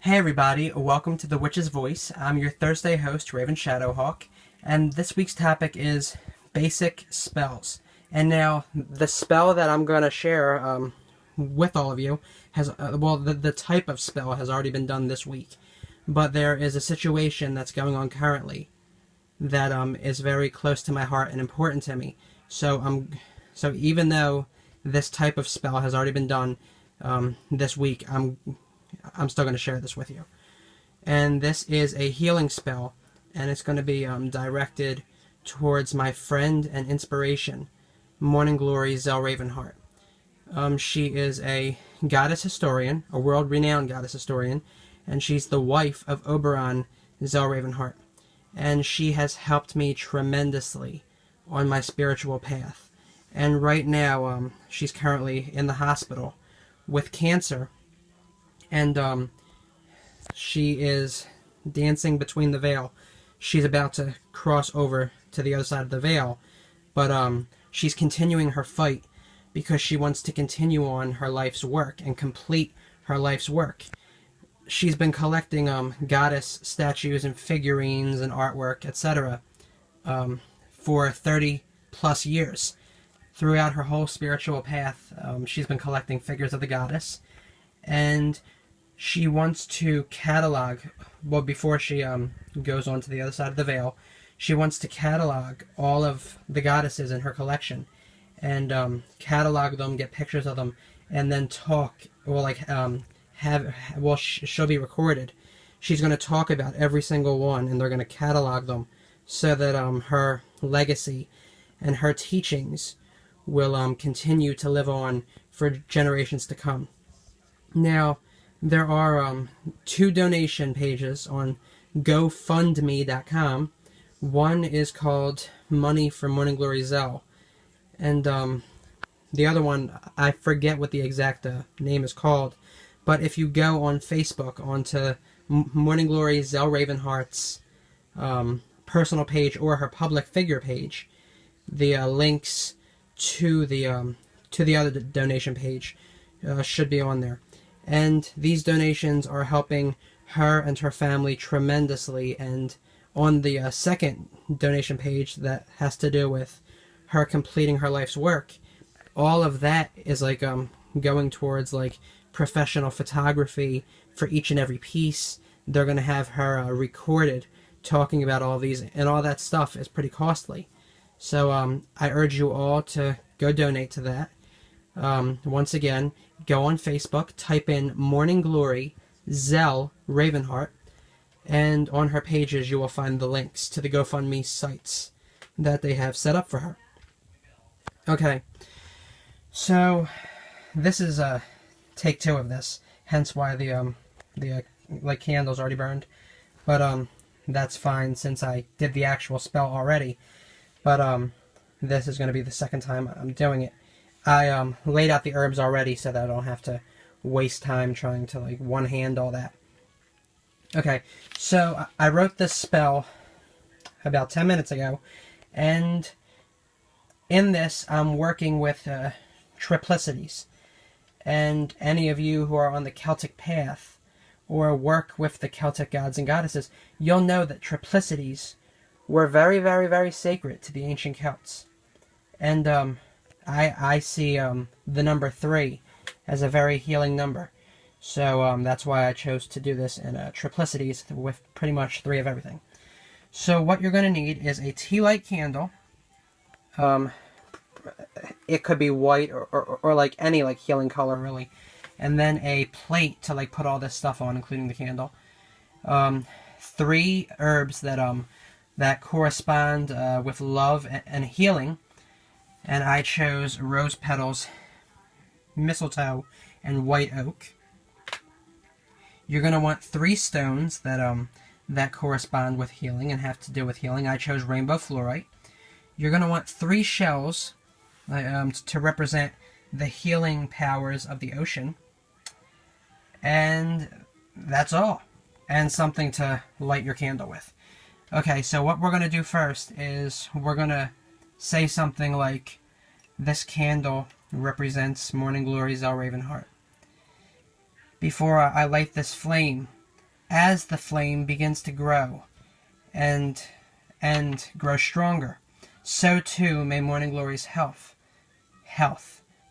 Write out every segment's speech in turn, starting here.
Hey everybody, welcome to The Witch's Voice. I'm your Thursday host, Raven Shadowhawk, and this week's topic is basic spells. And now, the spell that I'm going to share with all of you has, the type of spell has already been done this week. But there is a situation that's going on currently that is very close to my heart and important to me. So even though this type of spell has already been done this week, I'm still going to share this with you. And this is a healing spell, and it's going to be directed towards my friend and inspiration, Morning Glory Zell Ravenheart. She is a goddess historian, a world-renowned goddess historian, and she's the wife of Oberon Zell Ravenheart. And she has helped me tremendously on my spiritual path. And right now, she's currently in the hospital with cancer, and she is dancing between the veil. She's about to cross over to the other side of the veil, but she's continuing her fight because she wants to continue on her life's work and complete her life's work. She's been collecting goddess statues and figurines and artwork, etc., for 30 plus years. Throughout her whole spiritual path, she's been collecting figures of the goddess, and she wants to catalog, well, before she goes on to the other side of the veil, she wants to catalog all of the goddesses in her collection, and catalog them, get pictures of them, and then talk, well, like, she'll be recorded. She's going to talk about every single one, and they're going to catalog them so that her legacy and her teachings will continue to live on for generations to come. Now, there are two donation pages on GoFundMe.com. One is called Money for Morning Glory Zell, and the other one, I forget what the exact name is called, but if you go on Facebook onto Morning Glory Zell Ravenheart's personal page or her public figure page, the links to the other donation page should be on there. And these donations are helping her and her family tremendously. And on the second donation page that has to do with her completing her life's work, all of that is like going towards like professional photography for each and every piece. They're going to have her recorded talking about all these, and all that stuff is pretty costly. So I urge you all to go donate to that. Once again, go on Facebook, type in Morning Glory Zell Ravenheart, and on her pages you will find the links to the GoFundMe sites that they have set up for her. Okay, so this is take two of this, hence why the like candle's already burned, but that's fine since I did the actual spell already. But this is going to be the second time I'm doing it. I laid out the herbs already so that I don't have to waste time trying to like one-hand all that. Okay, so I wrote this spell about 10 minutes ago, and in this I'm working with triplicities. And any of you who are on the Celtic path or work with the Celtic gods and goddesses, you'll know that triplicities were very, very, very sacred to the ancient Celts. And I see the number 3 as a very healing number. So that's why I chose to do this in triplicities with pretty much 3 of everything. So what you're going to need is a tea light candle. It could be white or like any like healing color really. And then a plate to like put all this stuff on, including the candle. 3 herbs that correspond with love and healing. And I chose rose petals, mistletoe, and white oak. You're going to want 3 stones that correspond with healing and have to do with healing. I chose rainbow fluorite. You're going to want 3 shells to represent the healing powers of the ocean. And that's all. And something to light your candle with. Okay, so what we're going to do first is we're going to say something like, this candle represents Morning Glory Zell Ravenheart. Before I light this flame, As the flame begins to grow and grow stronger, so too may Morning Glory's health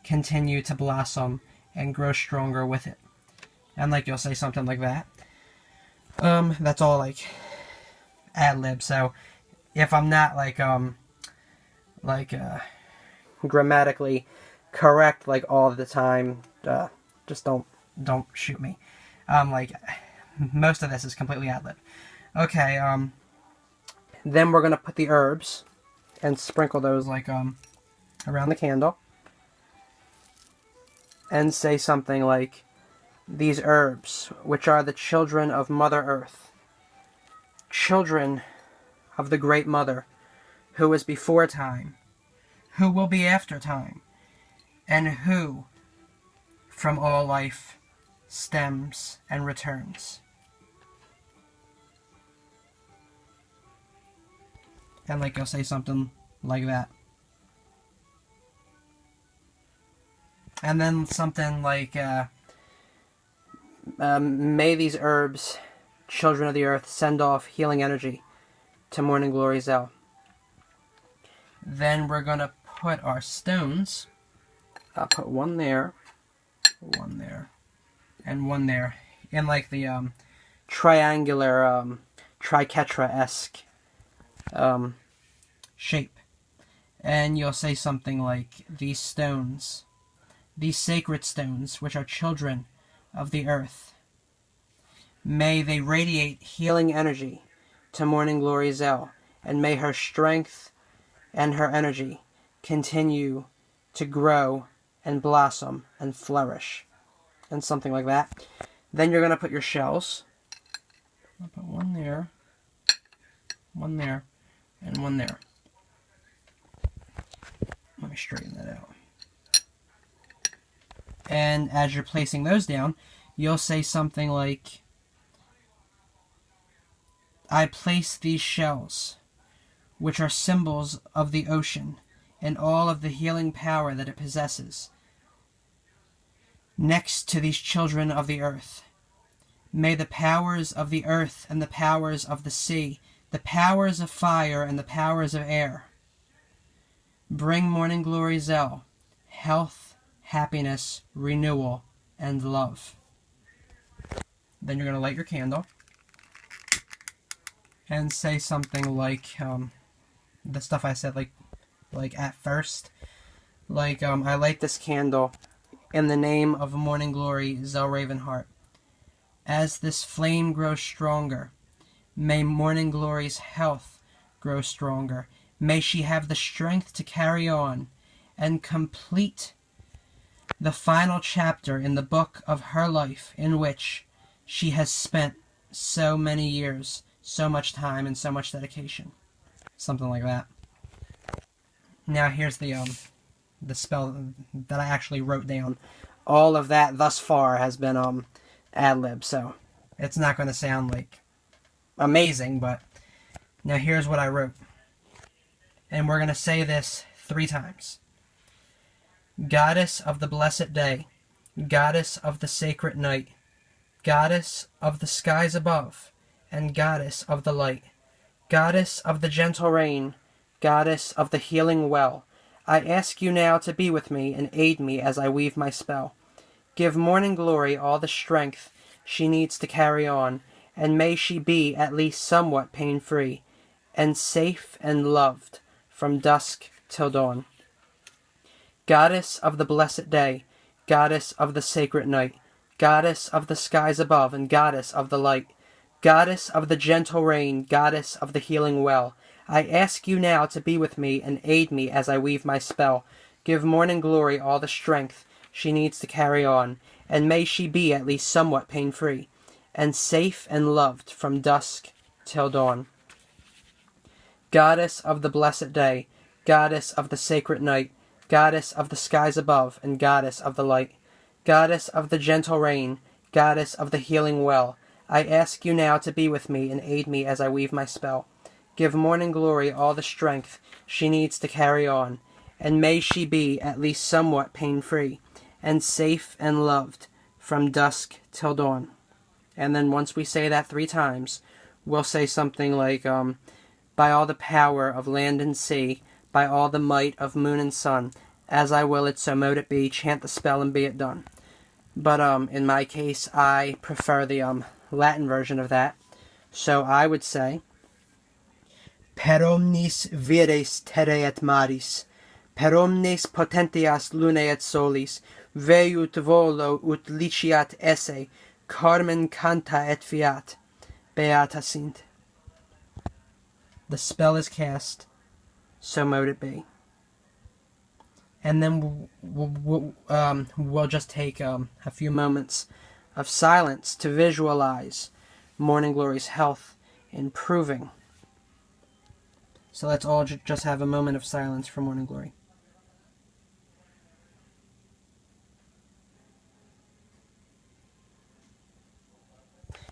continue to blossom and grow stronger with it. And like you'll say something like that. That's all like ad lib. So if I'm not grammatically correct like all the time, just don't shoot me. Like most of this is completely ad lib. Okay. Then we're gonna put the herbs and sprinkle those like around the candle, and say something like, these herbs, which are the children of Mother Earth, children of the Great Mother, who is before time, who will be after time, and who from all life stems and returns. And like you'll say something like that. And then something like, may these herbs, children of the earth, send off healing energy to Morning Glory Zell. Then we're going to put our stones. I'll put one there, and one there, in like the triangular, triquetra-esque shape. And you'll say something like, these stones, these sacred stones, which are children of the earth, may they radiate healing energy to Morning Glory Zell, and may her strength and her energy continue to grow and blossom and flourish, and something like that. Then you're going to put your shells. I'll put one there, and one there. Let me straighten that out. And as you're placing those down, you'll say something like, I place these shells, which are symbols of the ocean and all of the healing power that it possesses, next to these children of the earth. May the powers of the earth and the powers of the sea, the powers of fire and the powers of air, bring Morning Glory Zell health, happiness, renewal, and love. Then you're going to light your candle and say something like the stuff I said like at first. Like, I light this candle in the name of Morning Glory Zell Ravenheart. As this flame grows stronger, may Morning Glory's health grow stronger. May she have the strength to carry on and complete the final chapter in the book of her life, in which she has spent so many years, so much time, and so much dedication. Something like that. Now here's the spell that I actually wrote down. All of that thus far has been ad-lib, so it's not going to sound like amazing, but now here's what I wrote. And we're going to say this 3 times. Goddess of the blessed day, goddess of the sacred night, goddess of the skies above, and goddess of the light, goddess of the gentle rain, goddess of the healing well, I ask you now to be with me and aid me as I weave my spell. Give Morning Glory all the strength she needs to carry on, and may she be at least somewhat pain-free, and safe and loved from dusk till dawn. Goddess of the blessed day, goddess of the sacred night, goddess of the skies above, and goddess of the light, goddess of the gentle rain, goddess of the healing well, I ask you now to be with me and aid me as I weave my spell. Give Morning Glory all the strength she needs to carry on, and may she be at least somewhat pain-free, and safe and loved from dusk till dawn. Goddess of the blessed day, goddess of the sacred night, goddess of the skies above, and goddess of the light, goddess of the gentle rain, goddess of the healing well, I ask you now to be with me and aid me as I weave my spell. Give Morning Glory all the strength she needs to carry on, and may she be at least somewhat pain-free, and safe and loved from dusk till dawn. And then once we say that 3 times, we'll say something like, by all the power of land and sea, by all the might of moon and sun, as I will it, so mote it be, chant the spell and be it done. But in my case, I prefer the Latin version of that. So I would say, per omnis vires terrae et maris, per omnes potentias lunae et solis, veiut volo ut liciat esse, carmen canta et fiat, beata sint. The spell is cast, so mote it be. And then we'll just take a few moments of silence to visualize Morning Glory's health improving. So let's all just have a moment of silence for Morning Glory.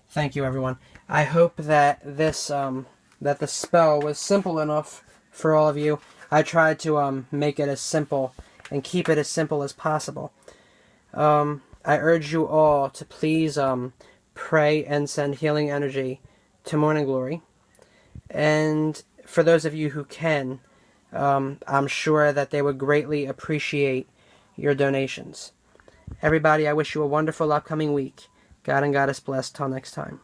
Thank you, everyone. I hope that this that the spell was simple enough for all of you. I tried to make it as simple and keep it as simple as possible. I urge you all to please pray and send healing energy to Morning Glory. And for those of you who can, I'm sure that they would greatly appreciate your donations. Everybody, I wish you a wonderful upcoming week. God and Goddess bless. Till next time.